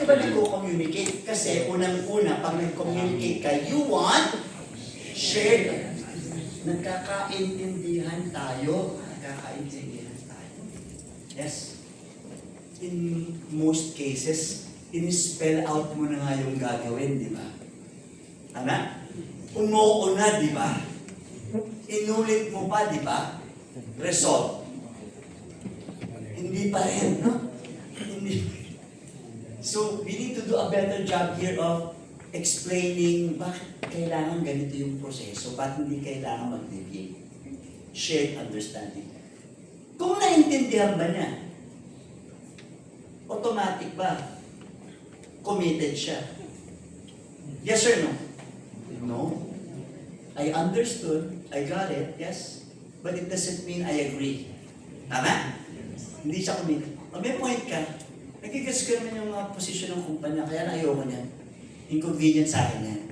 ba nag-communicate? Kasi unang-una, pag nag-communicate ka, you want shared. Nagkakaintindihan tayo. Nagkakaintindihan tayo. Yes. In most cases, in-spell out mo na nga yung gagawin, di ba? Tama? Umuo na, di ba? Inulit mo pa, di ba? Resolve. Hindi pa rin, no? Hindi. So, we need to do a better job here of explaining bakit kailangan ganito yung proseso, bakit hindi kailangan mag-deviate. Shared understanding. Kung naintindihan ba niya, automatic ba? Committed siya. Yes or no? No. I understood, I got it, yes. But it doesn't mean I agree. Tama? Hindi siya committed. May point ka, nagigets ka naman yung posisyon ng kumpanya, kaya na ayoko niyan. Inconvenient sa akin yan.